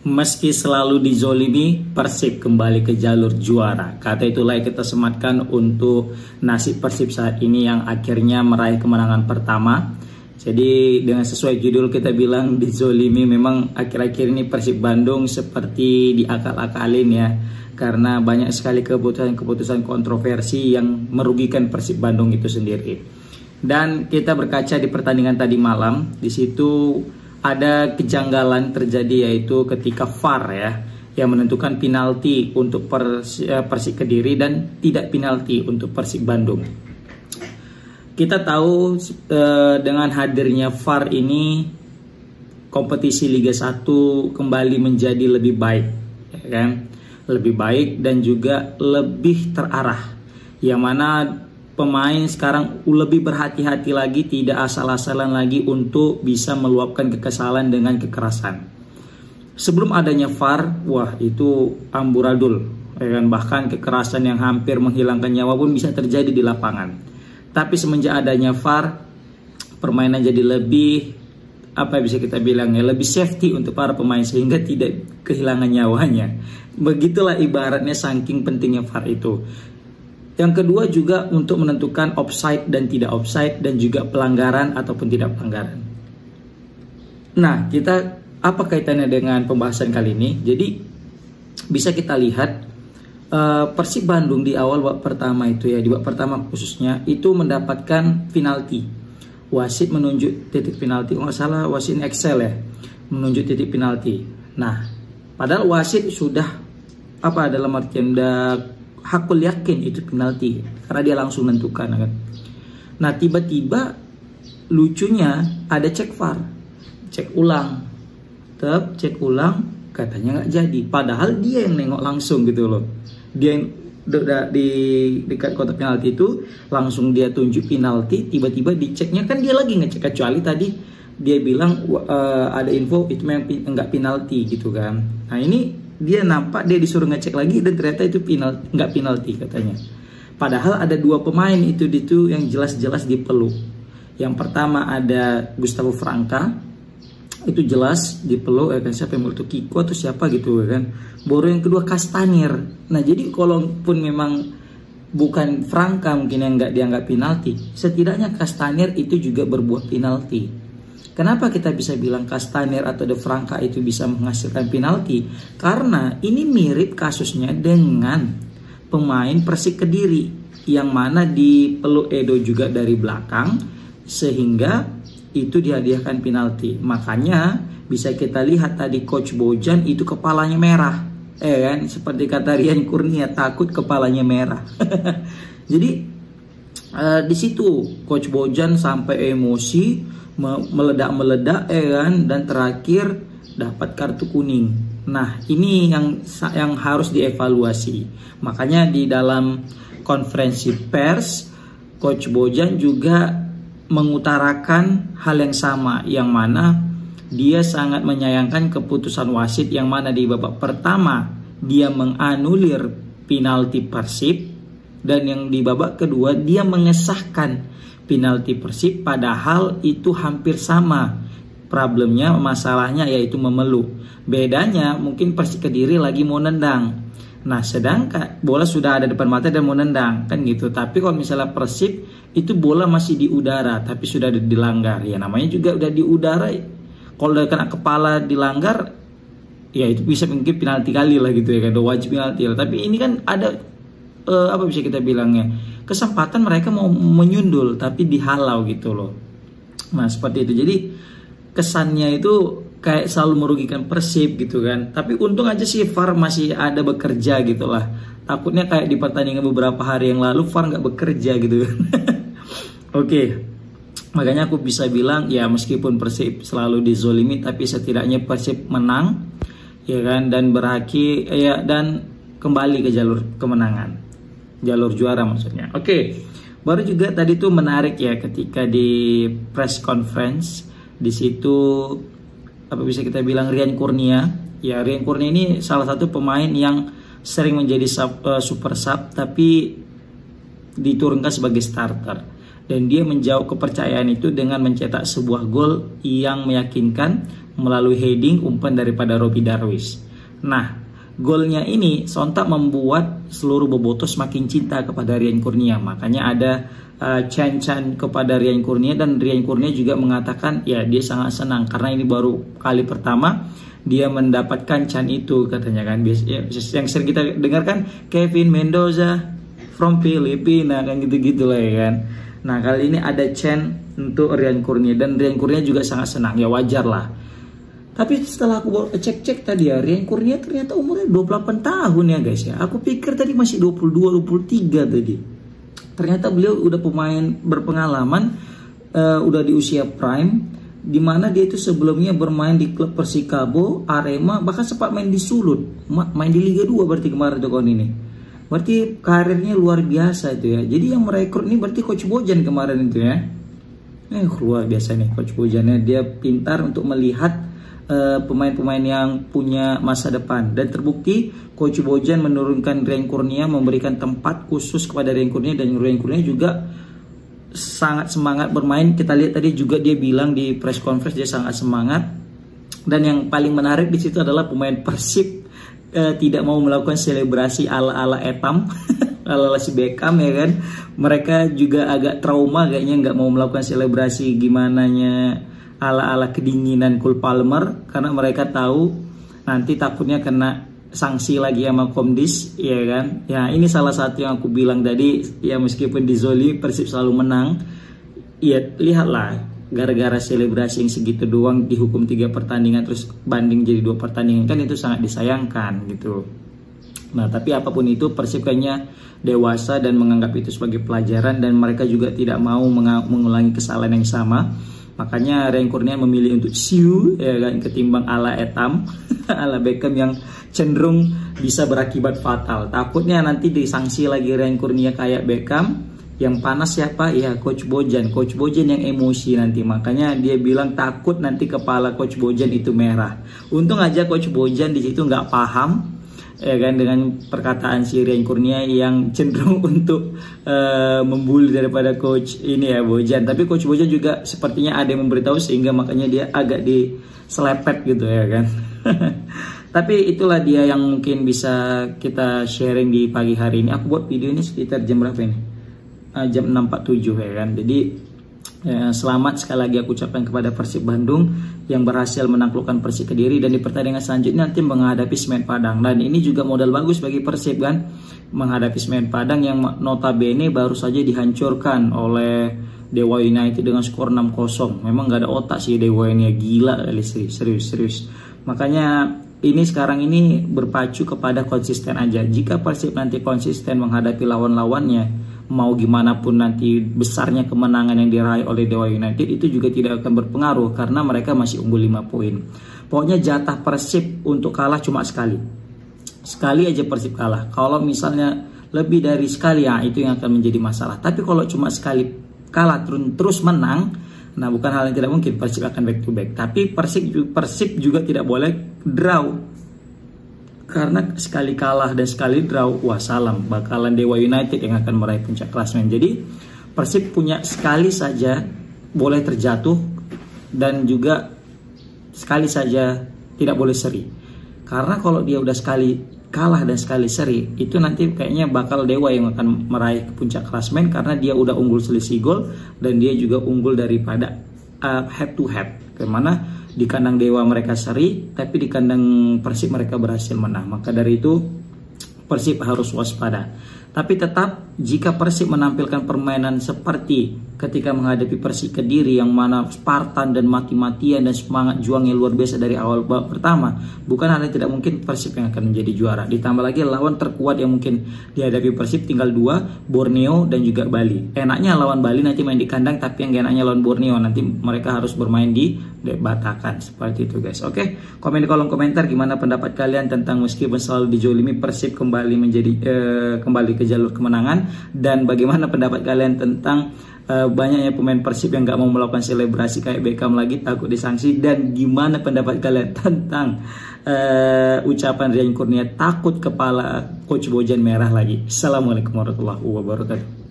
Meski selalu dizolimi, Persib kembali ke jalur juara. Kata itulah yang kita sematkan untuk nasib Persib saat ini yang akhirnya meraih kemenangan pertama. Jadi dengan sesuai judul kita bilang dizolimi, memang akhir-akhir ini Persib Bandung seperti diakal-akalin ya. Karena banyak sekali keputusan-keputusan kontroversi yang merugikan Persib Bandung itu sendiri. Dan kita berkaca di pertandingan tadi malam, di situ ada kejanggalan terjadi, yaitu ketika VAR ya yang menentukan penalti untuk Persik Kediri dan tidak penalti untuk Persib Bandung. Kita tahu dengan hadirnya VAR ini kompetisi Liga 1 kembali menjadi lebih baik, ya kan? Lebih baik dan juga lebih terarah, yang mana pemain sekarang lebih berhati-hati lagi, tidak asal-asalan lagi untuk bisa meluapkan kekesalan dengan kekerasan. Sebelum adanya VAR, wah itu amburadul, ya kan? Bahkan kekerasan yang hampir menghilangkan nyawa pun bisa terjadi di lapangan. Tapi semenjak adanya VAR, permainan jadi lebih, apa bisa kita bilang ya, lebih safety untuk para pemain sehingga tidak kehilangan nyawanya. Begitulah ibaratnya saking pentingnya VAR itu. Yang kedua juga untuk menentukan offside dan tidak offside, dan juga pelanggaran ataupun tidak pelanggaran. Nah, kita apa kaitannya dengan pembahasan kali ini? Jadi bisa kita lihat Persib Bandung di awal babak pertama itu ya, di babak pertama khususnya itu mendapatkan penalti. Wasit menunjuk titik penalti, nggak salah wasit Excel ya, menunjuk titik penalti. Nah, padahal wasit sudah dalam artian hakul yakin itu penalti karena dia langsung menentukan kan. Nah tiba-tiba lucunya ada cek VAR, cek ulang, cek ulang katanya nggak jadi. Padahal dia yang nengok langsung gitu loh. Dia yang di dekat kotak penalti itu langsung dia tunjuk penalti. Tiba-tiba diceknya kan dia lagi ngecek, kecuali tadi dia bilang ada info itu memang nggak penalti gitu kan. Nah ini dia nampak dia disuruh ngecek lagi dan ternyata itu nggak penalti katanya. Padahal ada dua pemain itu yang jelas-jelas dipeluk. Yang pertama ada Gustavo Franca, itu jelas dipeluk ya kan, siapa yang itu Kiko atau siapa gitu ya kan. Baru yang kedua Castanir. Nah jadi kalaupun memang bukan Franca mungkin yang nggak dianggap penalti, setidaknya Castanir itu juga berbuah penalti. Kenapa kita bisa bilang Castanir atau De Franca itu bisa menghasilkan penalti? Karena ini mirip kasusnya dengan pemain Persik Kediri yang mana dipeluk Edo juga dari belakang sehingga itu dihadiahkan penalti. Makanya bisa kita lihat tadi Coach Bojan itu kepalanya merah, kan? Seperti kata Rian Kurnia, takut kepalanya merah. Jadi di situ Coach Bojan sampai emosi, meledak-meledak kan, dan terakhir dapat kartu kuning. Nah ini yang harus dievaluasi. Makanya di dalam konferensi pers Coach Bojan juga mengutarakan hal yang sama, yang mana dia sangat menyayangkan keputusan wasit yang mana di babak pertama dia menganulir penalti Persib, dan yang di babak kedua dia mengesahkan penalti Persib, padahal itu hampir sama problemnya, masalahnya yaitu memeluk. Bedanya mungkin Persik Kediri lagi mau nendang. Nah sedangkan bola sudah ada depan mata dan mau nendang kan gitu. Tapi kalau misalnya Persib itu bola masih di udara tapi sudah dilanggar, ya namanya juga udah di udara. Kalau udah kena kepala dilanggar, ya itu bisa mungkin penalti kali lah gitu ya kan, udah wajib penalti lah. Tapi ini kan ada apa bisa kita bilangnya, kesempatan mereka mau menyundul tapi dihalau gitu loh. Nah seperti itu, jadi kesannya itu kayak selalu merugikan Persib gitu kan. Tapi untung aja sih VAR masih ada bekerja gitu lah. Takutnya kayak di pertandingan beberapa hari yang lalu VAR nggak bekerja gitu kan. Oke. Makanya aku bisa bilang ya meskipun Persib selalu dizolimi, tapi setidaknya Persib menang ya kan, dan dan kembali ke jalur kemenangan, jalur juara maksudnya. Oke. Baru juga tadi tuh menarik ya ketika di press conference, di situ apa bisa kita bilang Rian Kurnia. Ya Rian Kurnia ini salah satu pemain yang sering menjadi super sub tapi diturunkan sebagai starter. Dan dia menjawab kepercayaan itu dengan mencetak sebuah gol yang meyakinkan melalui heading umpan daripada Robbie Darwish. Nah, golnya ini sontak membuat seluruh bobotoh semakin cinta kepada Ryan Kurnia. Makanya ada can-can kepada Ryan Kurnia, dan Ryan Kurnia juga mengatakan ya dia sangat senang karena ini baru kali pertama dia mendapatkan can itu, katanya kan. Yang sering kita dengar kan Kevin Mendoza from Filipina kan, gitu-gitu lah ya kan. Nah, kali ini ada can untuk Ryan Kurnia, dan Ryan Kurnia juga sangat senang, ya wajar lah. Tapi setelah aku cek-cek tadi ya, Ryan Kurnia ternyata umurnya 28 tahun ya guys ya. Aku pikir tadi masih 22-23 tadi. Ternyata beliau udah pemain berpengalaman, udah di usia prime, dimana dia itu sebelumnya bermain di klub Persikabo, Arema, bahkan sempat main di Sulut, main di Liga 2 berarti kemarin tuh tahun ini. Berarti karirnya luar biasa itu ya. Jadi yang merekrut ini berarti Coach Bojan kemarin itu ya. Luar biasa nih Coach Bojannya, dia pintar untuk melihat pemain-pemain yang punya masa depan, dan terbukti Coach Bojan menurunkan Ryan Kurnia, memberikan tempat khusus kepada Ryan Kurnia, dan Ryan Kurnia juga sangat semangat bermain. Kita lihat tadi juga dia bilang di press conference dia sangat semangat, dan yang paling menarik di situ adalah pemain Persib tidak mau melakukan selebrasi ala-ala Etam ala-ala si Beckham ya kan. Mereka juga agak trauma kayaknya, nggak mau melakukan selebrasi gimananya ala-ala kedinginan Cole Palmer, karena mereka tahu nanti takutnya kena sanksi lagi sama Komdis ya kan. Ya ini salah satu yang aku bilang tadi ya, meskipun di Zoli Persib selalu menang ya, lihatlah gara-gara selebrasi yang segitu doang dihukum 3 pertandingan terus banding jadi 2 pertandingan, kan itu sangat disayangkan gitu. Nah, tapi apapun itu Persib kayaknya dewasa dan menganggap itu sebagai pelajaran, dan mereka juga tidak mau mengulangi kesalahan yang sama. Makanya Ryan Kurnia memilih untuk siu ya kan, ketimbang ala Etam ala Beckham yang cenderung bisa berakibat fatal. Takutnya nanti disanksi lagi Ryan Kurnia kayak Beckham. Yang panas siapa? Ya Coach Bojan. Coach Bojan yang emosi nanti. Makanya dia bilang takut nanti kepala Coach Bojan itu merah. Untung aja Coach Bojan di situ nggak paham ya kan, dengan perkataan si Ryan Kurnia yang cenderung untuk membuli daripada coach ini ya Bojan. Tapi Coach Bojan juga sepertinya ada yang memberitahu, sehingga makanya dia agak diselepet gitu ya kan. Tapi itulah dia yang mungkin bisa kita sharing di pagi hari ini. Aku buat video ini sekitar jam berapa ini? Jam 6.47 ya kan. Jadi selamat sekali lagi aku ucapkan kepada Persib Bandung yang berhasil menaklukkan Persik Kediri, dan di pertandingan selanjutnya nanti menghadapi Semen Padang. Dan ini juga modal bagus bagi Persib kan, menghadapi Semen Padang yang notabene baru saja dihancurkan oleh Dewa United dengan skor 6-0. Memang gak ada otak sih Dewa ini, gila kali, serius. Makanya ini sekarang ini berpacu kepada konsisten aja. Jika Persib nanti konsisten menghadapi lawan-lawannya, mau gimana pun nanti besarnya kemenangan yang diraih oleh Dewa United itu juga tidak akan berpengaruh, karena mereka masih unggul 5 poin. Pokoknya jatah Persib untuk kalah cuma sekali aja Persib kalah. Kalau misalnya lebih dari sekali ya itu yang akan menjadi masalah. Tapi kalau cuma sekali kalah terus menang, nah bukan hal yang tidak mungkin Persib akan back to back. Tapi Persib juga tidak boleh draw, karena sekali kalah dan sekali draw, wah salam, bakalan Dewa United yang akan meraih puncak klasemen. Jadi Persib punya sekali saja boleh terjatuh, dan juga sekali saja tidak boleh seri. Karena kalau dia udah sekali kalah dan sekali seri, itu nanti kayaknya bakal Dewa yang akan meraih puncak klasemen, karena dia udah unggul selisih gol, dan dia juga unggul daripada head to head, kemana di kandang Dewa mereka seri, tapi di kandang Persib mereka berhasil menang. Maka dari itu Persib harus waspada. Tapi tetap jika Persib menampilkan permainan seperti ketika menghadapi Persik Kediri yang mana Spartan dan mati-matian dan semangat juangnya luar biasa dari awal babak pertama, bukan hal yang tidak mungkin Persib yang akan menjadi juara. Ditambah lagi lawan terkuat yang mungkin dihadapi Persib tinggal 2, Borneo dan juga Bali. Enaknya lawan Bali nanti main di kandang, tapi yang enaknya lawan Borneo nanti mereka harus bermain di Batakan. Seperti itu guys. Oke, komen di kolom komentar gimana pendapat kalian tentang meskipun selalu dijolimi Persib kembali menjadi kembali ke jalur kemenangan, dan bagaimana pendapat kalian tentang banyaknya pemain Persib yang nggak mau melakukan selebrasi kayak Beckham lagi, takut disanksi, dan gimana pendapat kalian tentang ucapan Ryan Kurnia takut kepala Coach Bojan merah lagi. Assalamualaikum warahmatullahi wabarakatuh.